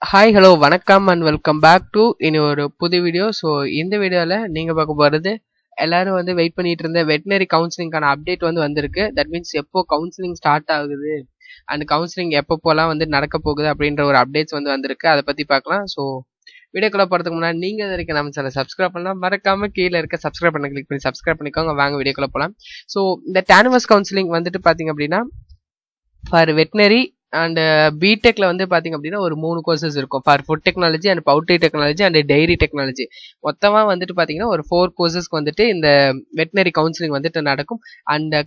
Hi hello வணக்கம் and welcome back to இனி ஒரு புது வீடியோ. ஸோ இந்த வீடியோவில் நீங்கள் பார்க்க போகிறது எல்லாரும் வந்து வெயிட் பண்ணிட்டு இருந்த வெட்டினரி கவுன்சிலிங்கான அப்டேட் வந்து வந்திருக்கு. தட் மீன்ஸ் எப்போ கவுன்சிலிங் ஸ்டார்ட் ஆகுது அண்ட் கவுன்சிலிங் எப்பப்போலாம் வந்து நடக்க போகுது அப்படின்ற ஒரு அப்டேட்ஸ் வந்து வந்திருக்கு. அதை பற்றி பார்க்கலாம். ஸோ வீடியோக்குள்ள போகிறதுக்கு முன்னாடி நீங்கள் இது வரைக்கும் நம்ம சேனல் சப்ஸ்கிரைப் பண்ணலாம், மறக்காம கீழே இருக்க சப்ஸ்கிரைப் பண்ண கிளிக் பண்ணி சப்ஸ்கிரைப் பண்ணிக்கோங்க. வாங்க வீடியோக்குள்ள போகலாம். ஸோ இந்த டானுவஸ் கவுன்சிலிங் வந்துட்டு பார்த்தீங்க அப்படின்னா ஃபார் வெட்டினரி அண்ட் பிடெக்ல வந்து பாத்தீங்க அப்படின்னா ஒரு 3 கோர்சஸ் இருக்கும். For food technology and poultry technology and dairy technology. மொத்தமா வந்துட்டு பாத்தீங்கன்னா ஒரு 4 கோர்சஸ்க்கு வந்துட்டு இந்த வெட்டினரி கவுன்சிலிங் வந்துட்டு நடக்கும். அந்த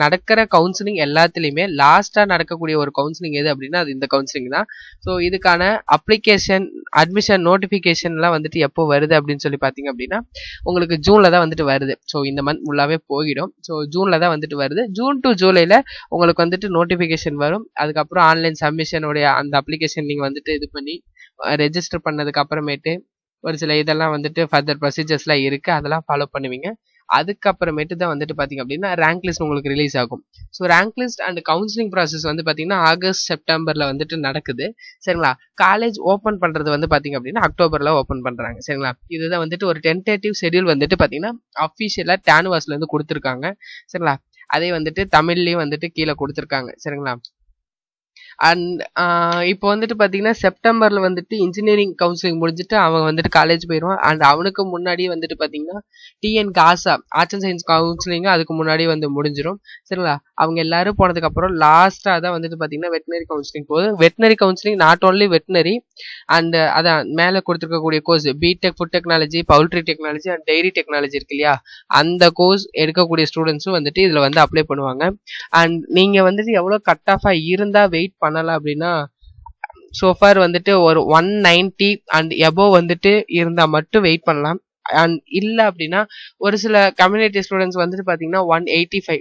நடக்கிற கவுன்சிலிங் எல்லாத்துலயுமே லாஸ்டா நடக்கக்கூடிய ஒரு கவுன்சிலிங் எது அப்படின்னா அது இந்த கவுன்சிலிங் தான். ஸோ இதுக்கான அப்ளிகேஷன் அட்மிஷன் நோட்டிபிகேஷன் எல்லாம் வந்துட்டு எப்போ வருது அப்படின்னு சொல்லி பாத்தீங்க அப்படின்னா உங்களுக்கு ஜூன்ல தான் வந்துட்டு வருது. ஸோ இந்த மந்த் ஃபுல்லாவே போயிடும். ஸோ ஜூன்ல தான் வந்துட்டு வருது. ஜூன் டு ஜூலைல உங்களுக்கு வந்துட்டு நோட்டிபிகேஷன் வரும். அதுக்கப்புறம் ஆன்லைன் சப்மிஷனுடைய அந்த அப்ளிகேஷன் நீங்க வந்துட்டு இது பண்ணி ரெஜிஸ்டர் பண்ணதுக்கு அப்புறமேட்டு ஒரு சில இதெல்லாம் வந்துட்டு ஃபர்தர் ப்ரொசீஜர்ஸ்லாம் இருக்கு, அதெல்லாம் ஃபாலோ பண்ணுவீங்க. அதுக்கப்புறமேட்டு தான் வந்துட்டு பாத்தீங்க அப்படின்னா ரேங்க் லிஸ்ட் உங்களுக்கு ரிலீஸ் ஆகும். So rank list and counselling process வந்து பாத்தீங்கன்னா ஆகஸ்ட் செப்டம்பர்ல வந்துட்டு நடக்குது. சரிங்களா? காலேஜ் ஓப்பன் பண்றது வந்து பாத்தீங்க அப்படின்னா அக்டோபர்ல ஓப்பன் பண்றாங்க. சரிங்களா? இதுதான் வந்துட்டு ஒரு டென்டேட்டிவ் ஷெட்யூல் வந்துட்டு பாத்தீங்கன்னா அஃபிஷியலா டானுவாஸ்ல இருந்து கொடுத்துருக்காங்க. சரிங்களா? அதே வந்துட்டு தமிழ்லயும் வந்துட்டு கீழே கொடுத்துருக்காங்க. சரிங்களா? அண்ட் இப்போ வந்துட்டு பார்த்தீங்கன்னா செப்டம்பர்ல வந்துட்டு இன்ஜினியரிங் கவுன்சிலிங் முடிஞ்சுட்டு அவன் வந்துட்டு காலேஜ் போயிடுவான். அண்ட் அவனுக்கு முன்னாடியே வந்துட்டு பார்த்தீங்கன்னா TN Gaza arts and science counselling அதுக்கு முன்னாடியே வந்து முடிஞ்சிடும். சரிங்களா? அவங்க எல்லாரும் போனதுக்கு அப்புறம் லாஸ்டா தான் வந்துட்டு பார்த்தீங்கன்னா வெட்டினரி கவுன்சிலிங் போகுது. Veterinary counselling not only veterinary and அதான் மேலே கொடுத்துருக்கக்கூடிய course BTech food technology poultry technology and dairy technology இருக்கு இல்லையா, அந்த கோர்ஸ் எடுக்கக்கூடிய ஸ்டூடெண்ட்ஸும் வந்துட்டு இதில் வந்து அப்ளை பண்ணுவாங்க. அண்ட் நீங்கள் வந்துட்டு எவ்வளோ கட் ஆஃபாக இருந்தால் வெயிட் பண்ணலாம் அப்படின்னா சோஃபார் வந்துட்டு ஒரு 190 அண்ட் எபோவ் வந்துட்டு இருந்தா மட்டும் வெயிட் பண்ணலாம். அண்ட் இல்லை அப்படின்னா ஒரு சில கம்யூனிட்டி ஸ்டூடெண்ட்ஸ் வந்துட்டு பார்த்தீங்கன்னா 185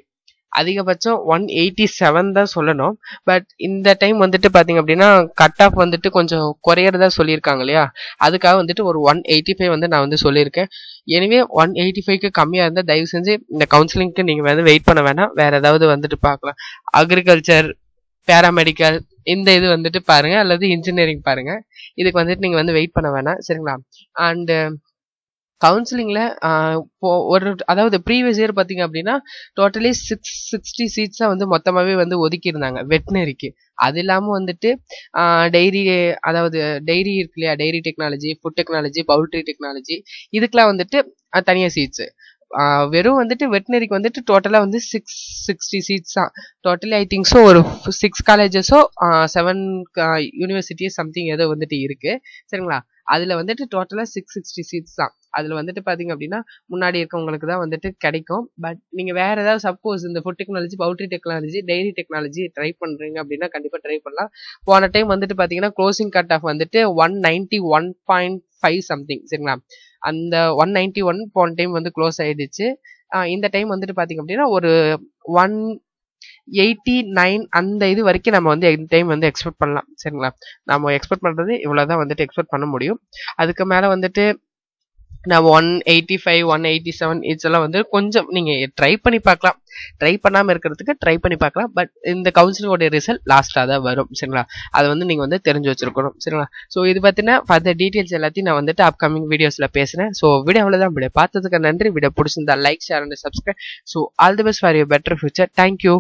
அதிகபட்சம் 187 தான் சொல்லணும். பட் இந்த டைம் வந்துட்டு பார்த்தீங்க அப்படின்னா கட் ஆஃப் வந்துட்டு கொஞ்சம் குறையறதா சொல்லியிருக்காங்க இல்லையா, அதுக்காக வந்துட்டு ஒரு 185 வந்து நான் வந்து சொல்லியிருக்கேன். எனவே 185க்கு கம்மியாக இருந்தால் தயவு செஞ்சு இந்த கவுன்சிலிங்க்கு நீங்கள் வந்து வெயிட் பண்ண வேணாம், வேற ஏதாவது வந்துட்டு பார்க்கலாம். அக்ரிகல்ச்சர் பேராமெடிக்கல் இந்த இது வந்துட்டு பாருங்க, அல்லது இன்ஜினியரிங் பாருங்க. இதுக்கு வந்துட்டு நீங்க வந்து வெயிட் பண்ண வேணாம். சரிங்களா? அண்ட் கவுன்சிலிங்ல ஒரு அதாவது ப்ரீவியஸ் இயர் பார்த்தீங்க அப்படின்னா டோட்டலி 660 சீட்ஸா வந்து மொத்தமாகவே வந்து ஒதுக்கி இருந்தாங்க வெட்டினரிக்கு. அது இல்லாமல் வந்துட்டு டெய்ரி அதாவது டெய்ரி இருக்கு இல்லையா, dairy technology food technology poultry technology இதுக்கெல்லாம் வந்துட்டு தனியாக சீட்ஸு. வெறும் வந்துட்டு வெட்டினரிக்கு வந்துட்டு டோட்டலாக வந்து 660 சீட்ஸ் தான். டோட்டலி ஐ திங்க் ஸோ ஒரு 6 காலேஜஸோ 7 யூனிவர்சிட்டிஸ் சம்திங் ஏதோ வந்துட்டு இருக்கு. சரிங்களா? அதில் வந்துட்டு டோட்டலாக 660 சீட்ஸ் தான். அதில் வந்துட்டு பார்த்தீங்க அப்படின்னா முன்னாடி இருக்கவங்களுக்கு தான் வந்துட்டு கிடைக்கும். பட் நீங்கள் வேற ஏதாவது சப்போஸ் இந்த food technology poultry technology dairy technology try பண்ணுறீங்க அப்படின்னா கண்டிப்பாக ட்ரை பண்ணலாம். போன டைம் வந்துட்டு பார்த்தீங்கன்னா க்ளோசிங் கட் ஆஃப் வந்துட்டு 191.5 சம்திங். சரிங்களா? அந்த 191 போன டைம் வந்து க்ளோஸ் ஆயிடுச்சு. இந்த டைம் வந்துட்டு பாத்தீங்க அப்படின்னா ஒரு 189 அந்த இது வரைக்கும் நம்ம வந்து இந்த டைம் வந்து எக்ஸ்பெக்ட் பண்ணலாம். சரிங்களா? நம்ம எக்ஸ்பெக்ட் பண்றது இவ்வளவுதான் வந்துட்டு எக்ஸ்பெக்ட் பண்ண முடியும். அதுக்கு மேல வந்துட்டு நம்ம 185 187 இதெல்லாம் வந்து கொஞ்சம் நீங்க ட்ரை பண்ணி பார்க்கலாம். ட்ரை பண்ணாம இருக்கிறதுக்கு ட்ரை பண்ணி பார்க்கலாம். பட் இந்த கவுன்சிலிங்கோட ரிசல்ட் லாஸ்டா தான் வரும். சரிங்களா? அதை வந்து நீங்க வந்து தெரிஞ்சு வச்சிருக்கணும். சரிங்களா? ஸோ இது பத்தின ஃபர்தர் டீடைல்ஸ் எல்லாத்தையும் நான் வந்துட்டு அப்கமிங் வீடியோஸ்ல பேசுறேன். ஸோ வீடியோ அவ்வளவுதான். வீடியோ பார்த்ததுக்கு நன்றி. வீடியோ பிடிச்சிருந்தா like share and subscribe. So all the best for your better future. Thank you.